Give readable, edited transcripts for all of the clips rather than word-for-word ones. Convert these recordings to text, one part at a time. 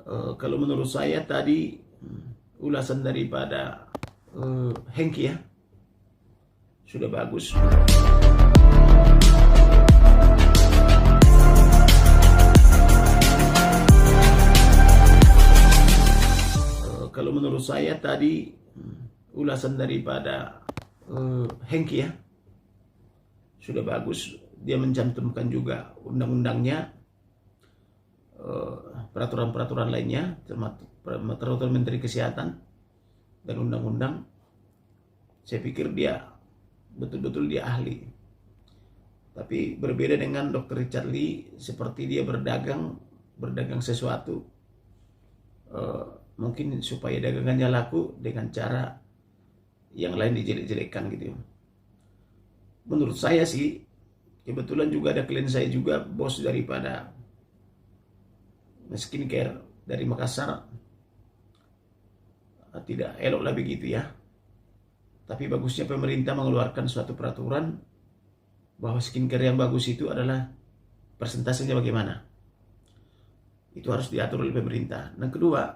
Kalau menurut saya tadi ulasan daripada Hengki ya sudah bagus. Kalau menurut saya tadi ulasan daripada Hengki ya sudah bagus. Dia mencantumkan juga undang-undangnya, peraturan-peraturan lainnya, termasuk peraturan Menteri Kesehatan dan undang-undang. Saya pikir dia betul-betul dia ahli. Tapi berbeda dengan Dr. Richard Lee, seperti dia berdagang sesuatu, mungkin supaya dagangannya laku dengan cara yang lain dijelek-jelekkan gitu. Menurut saya sih, kebetulan juga ada klien saya juga, bos daripada skincare dari Makassar. Tidak elok lah begitu ya. Tapi bagusnya pemerintah mengeluarkan suatu peraturan bahwa skincare yang bagus itu adalah persentasenya bagaimana. Itu harus diatur oleh pemerintah. Dan kedua,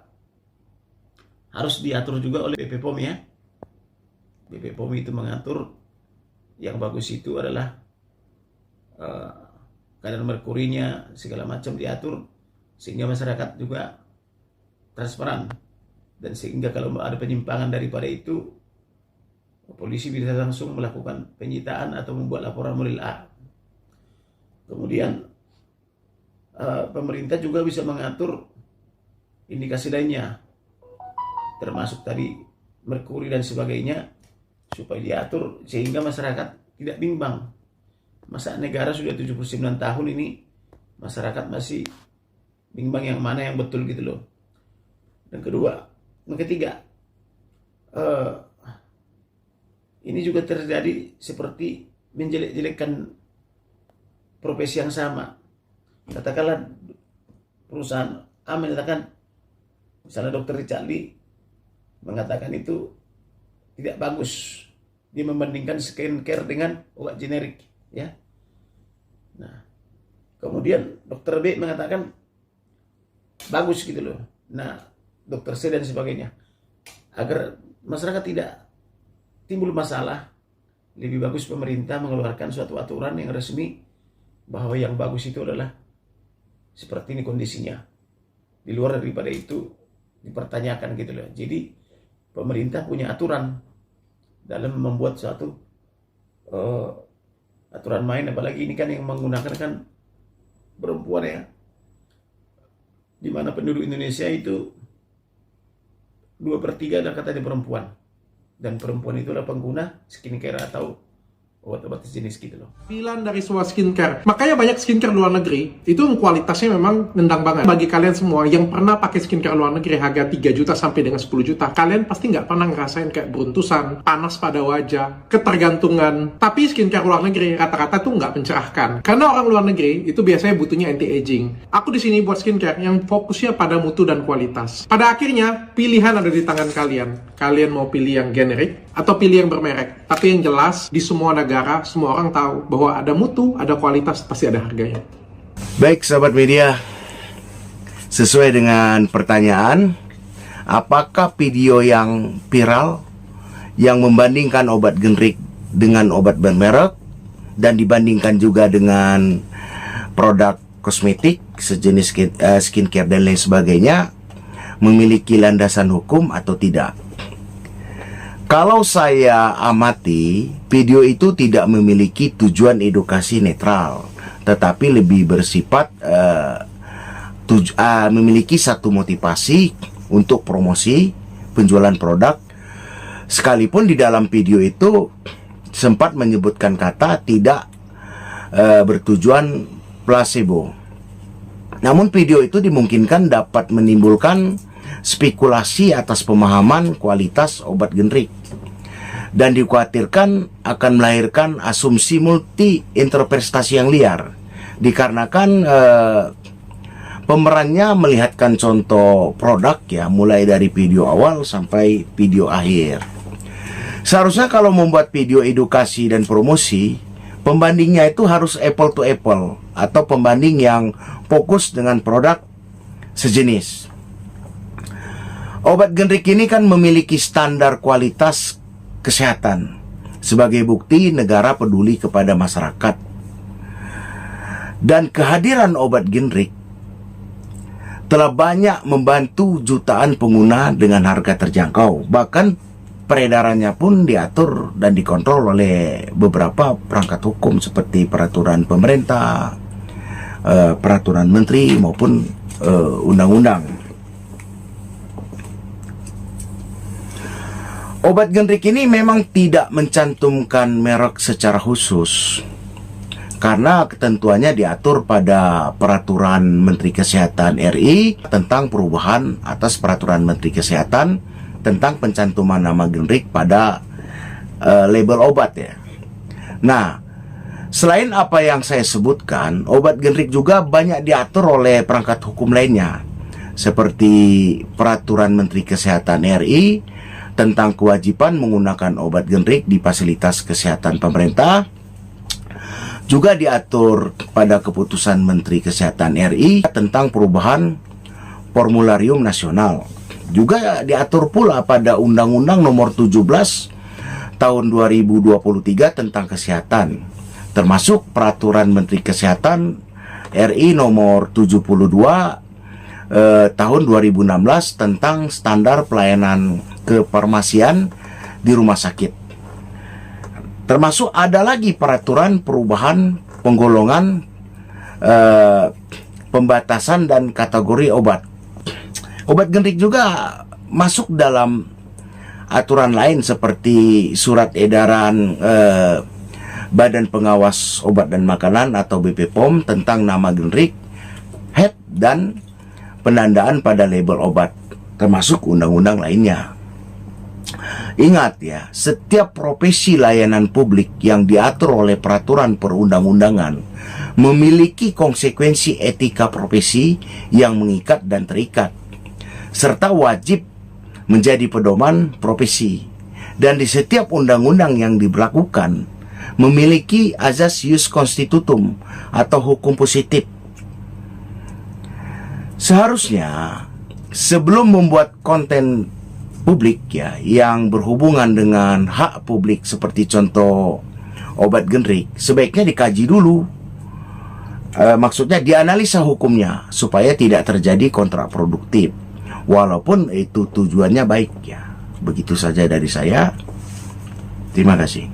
harus diatur juga oleh BP POM ya. BP POM itu mengatur yang bagus itu adalah kadar merkurinya segala macam diatur sehingga masyarakat juga transparan, dan sehingga kalau ada penyimpangan daripada itu polisi bisa langsung melakukan penyitaan atau membuat laporan model A. Kemudian pemerintah juga bisa mengatur indikasi lainnya termasuk tadi merkuri dan sebagainya supaya diatur sehingga masyarakat tidak bimbang. Masa negara sudah 79 tahun ini masyarakat masih bimbang yang mana yang betul gitu loh. Dan kedua, yang ketiga, ini juga terjadi seperti menjelek-jelekkan profesi yang sama. Katakanlah perusahaan A menyatakan, misalnya Dr. Richard Lee mengatakan itu tidak bagus. Dia membandingkan skincare dengan obat generik, ya. Nah, kemudian Dr. B mengatakan bagus gitu loh. Nah, Dr. C dan sebagainya. Agar masyarakat tidak timbul masalah, lebih bagus pemerintah mengeluarkan suatu aturan yang resmi bahwa yang bagus itu adalah seperti ini kondisinya. Di luar daripada itu dipertanyakan gitu loh. Jadi pemerintah punya aturan dalam membuat suatu aturan main, apalagi ini kan yang menggunakan kan perempuan ya, di mana penduduk Indonesia itu 2/3 adalah katanya perempuan, dan perempuan itulah pengguna skincare atau obat-obat sejenis gitu loh. Pilihan dari sebuah skincare. Makanya banyak skincare luar negeri itu kualitasnya memang nendang banget. Bagi kalian semua yang pernah pakai skincare luar negeri harga 3 juta sampai dengan 10 juta, kalian pasti nggak pernah ngerasain kayak beruntusan, panas pada wajah, ketergantungan. Tapi skincare luar negeri rata-rata tuh nggak mencerahkan. Karena orang luar negeri itu biasanya butuhnya anti-aging. Aku di sini buat skincare yang fokusnya pada mutu dan kualitas. Pada akhirnya pilihan ada di tangan kalian. Kalian mau pilih yang generik atau pilih yang bermerek. Tapi yang jelas di semua negara, semua orang tahu bahwa ada mutu, ada kualitas, pasti ada harganya. Baik sahabat media, sesuai dengan pertanyaan, apakah video yang viral yang membandingkan obat generik dengan obat bermerek dan dibandingkan juga dengan produk kosmetik sejenis skincare dan lain sebagainya memiliki landasan hukum atau tidak? Kalau saya amati, video itu tidak memiliki tujuan edukasi netral, tetapi lebih bersifat memiliki satu motivasi untuk promosi penjualan produk. Sekalipun di dalam video itu sempat menyebutkan kata tidak bertujuan placebo. Namun video itu dimungkinkan dapat menimbulkan spekulasi atas pemahaman kualitas obat generik dan dikhawatirkan akan melahirkan asumsi multi interpretasi yang liar dikarenakan pemerannya melihatkan contoh produk ya mulai dari video awal sampai video akhir. Seharusnya kalau membuat video edukasi dan promosi, pembandingnya itu harus apple to apple atau pembanding yang fokus dengan produk sejenis. Obat generik ini kan memiliki standar kualitas kesehatan. Sebagai bukti negara peduli kepada masyarakat. Dan kehadiran obat generik telah banyak membantu jutaan pengguna dengan harga terjangkau. Bahkan peredarannya pun diatur dan dikontrol oleh beberapa perangkat hukum seperti peraturan pemerintah, peraturan menteri maupun undang-undang. Obat generik ini memang tidak mencantumkan merek secara khusus karena ketentuannya diatur pada Peraturan Menteri Kesehatan RI tentang perubahan atas Peraturan Menteri Kesehatan tentang pencantuman nama generik pada label obat ya. Nah, selain apa yang saya sebutkan, obat generik juga banyak diatur oleh perangkat hukum lainnya seperti Peraturan Menteri Kesehatan RI tentang kewajiban menggunakan obat generik di fasilitas kesehatan pemerintah. Juga diatur pada keputusan Menteri Kesehatan RI tentang perubahan formularium nasional. Juga diatur pula pada Undang-Undang Nomor 17 Tahun 2023 tentang kesehatan, termasuk Peraturan Menteri Kesehatan RI Nomor 72 Tahun 2016 tentang standar pelayanan kefarmasian di rumah sakit. Termasuk ada lagi peraturan perubahan penggolongan, pembatasan dan kategori obat. Obat generik juga masuk dalam aturan lain seperti surat edaran Badan Pengawas Obat dan Makanan atau BPOM tentang nama generik, HED dan penandaan pada label obat, termasuk undang-undang lainnya. Ingat ya, setiap profesi layanan publik yang diatur oleh peraturan perundang-undangan memiliki konsekuensi etika profesi yang mengikat dan terikat, serta wajib menjadi pedoman profesi. Dan di setiap undang-undang yang diberlakukan memiliki azas ius constitutum atau hukum positif. Seharusnya sebelum membuat konten publik ya yang berhubungan dengan hak publik seperti contoh obat generik, sebaiknya dikaji dulu. Maksudnya dianalisa hukumnya supaya tidak terjadi kontraproduktif. Walaupun itu tujuannya baik ya. Begitu saja dari saya. Terima kasih.